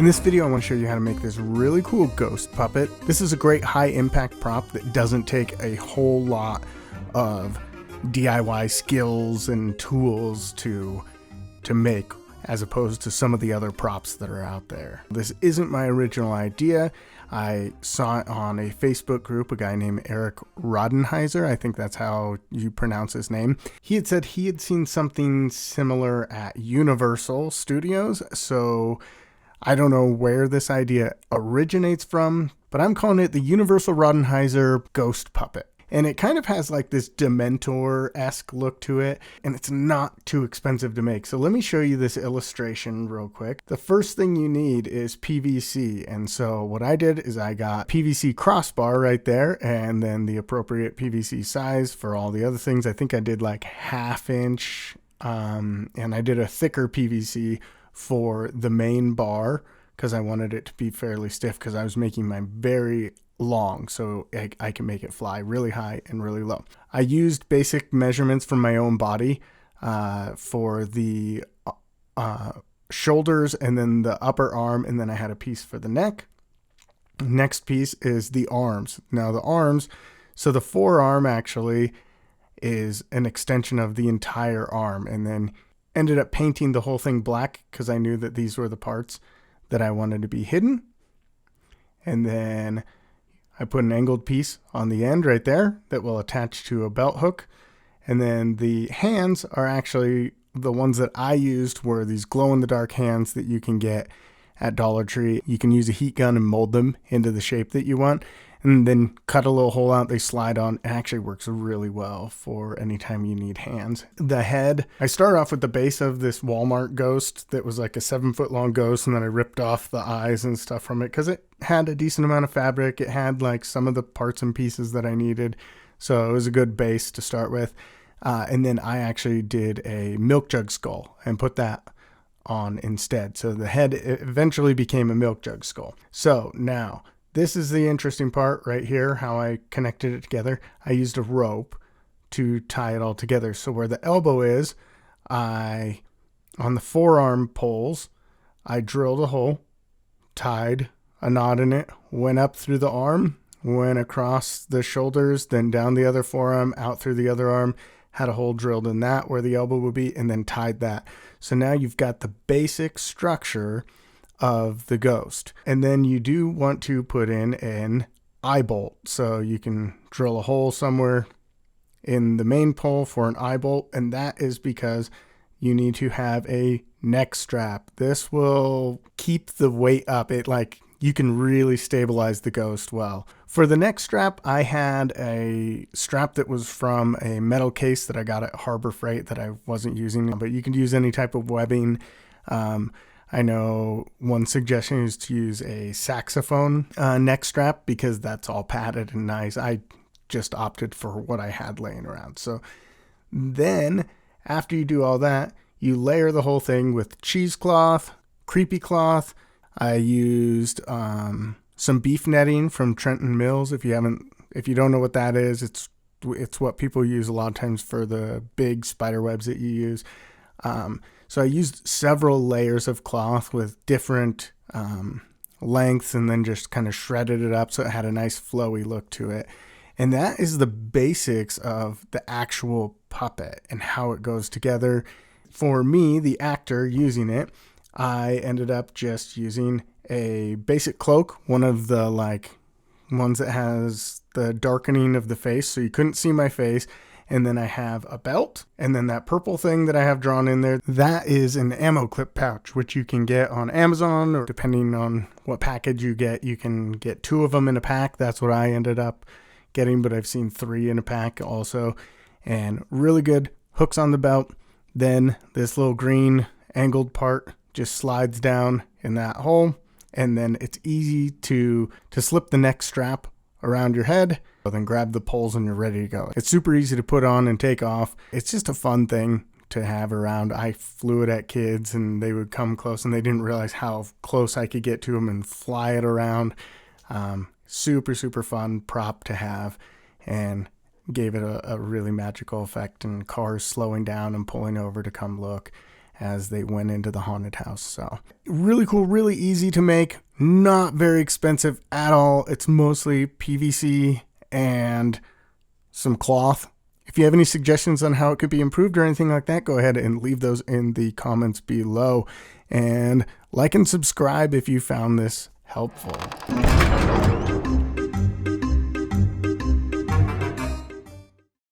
In this video, I want to show you how to make this really cool ghost puppet. This is a great high impact prop that doesn't take a whole lot of DIY skills and tools to make, as opposed to some of the other props that are out there. This isn't my original idea. I saw it on a Facebook group, a guy named Eric Rodenheiser. I think that's how you pronounce his name. He had said he had seen something similar at Universal Studios, so I don't know where this idea originates from, but I'm calling it the Universal Rodenheiser Ghost Puppet. And it kind of has like this Dementor-esque look to it, and it's not too expensive to make. So let me show you this illustration real quick. The first thing you need is PVC. And so what I did is I got PVC crossbar right there, and then the appropriate PVC size for all the other things. I think I did like 1/2 inch, and I did a thicker PVC for the main bar because I wanted it to be fairly stiff because I was making mine very long, so I can make it fly really high and really low. I used basic measurements from my own body for the shoulders and then the upper arm, and then I had a piece for the neck. Next piece is the arms. Now the arms, so the forearm actually is an extension of the entire arm, and then ended up painting the whole thing black because I knew that these were the parts that I wanted to be hidden. And then I put an angled piece on the end right there that will attach to a belt hook. And then the hands are actually the ones that I used were these glow-in-the-dark hands that you can get at Dollar Tree. You can use a heat gun and mold them into the shape that you want, and then cut a little hole out. They slide on. It actually works really well for anytime you need hands. The head, I started off with the base of this Walmart ghost that was like a 7-foot long ghost, and then I ripped off the eyes and stuff from it because it had a decent amount of fabric. It had like some of the parts and pieces that I needed, so it was a good base to start with. And then I actually did a milk jug skull and put that on instead. So the head eventually became a milk jug skull. So now, this is the interesting part right here, how I connected it together. I used a rope to tie it all together. So where the elbow is, on the forearm poles, I drilled a hole, tied a knot in it, went up through the arm, went across the shoulders, then down the other forearm, out through the other arm, had a hole drilled in that where the elbow would be, and then tied that. So now you've got the basic structure of the ghost. And then you do want to put in an eye bolt. So you can drill a hole somewhere in the main pole for an eye bolt, and that is because you need to have a neck strap. This will keep the weight up. You can really stabilize the ghost well. For the neck strap, I had a strap that was from a metal case that I got at Harbor Freight that I wasn't using, but you can use any type of webbing. I know one suggestion is to use a saxophone neck strap because that's all padded and nice. I just opted for what I had laying around. So then after you do all that, you layer the whole thing with cheesecloth, creepy cloth. I used some beef netting from Trenton Mills. If you don't know what that is, it's what people use a lot of times for the big spider webs that you use. So I used several layers of cloth with different lengths, and then just kind of shredded it up so it had a nice flowy look to it. And that is the basics of the actual puppet and how it goes together. For me, the actor using it, I ended up just using a basic cloak, one of the ones that has the darkening of the face so you couldn't see my face. And then I have a belt, and then that purple thing that I have drawn in there, that is an ammo clip pouch, which you can get on Amazon, or depending on what package you get, you can get 2 of them in a pack. That's what I ended up getting, but I've seen 3 in a pack also. And really good hooks on the belt. Then this little green angled part just slides down in that hole, and then it's easy to slip the neck strap around your head, then grab the poles and you're ready to go. It's super easy to put on and take off. It's just a fun thing to have around. I flew it at kids and they would come close and they didn't realize how close I could get to them and fly it around. Super, super fun prop to have, and gave it a really magical effect, and cars slowing down and pulling over to come look. as they went into the haunted house. So really cool, really easy to make, not very expensive at all. It's mostly PVC and some cloth. If you have any suggestions on how it could be improved or anything like that, go ahead and leave those in the comments below. And like and subscribe if you found this helpful.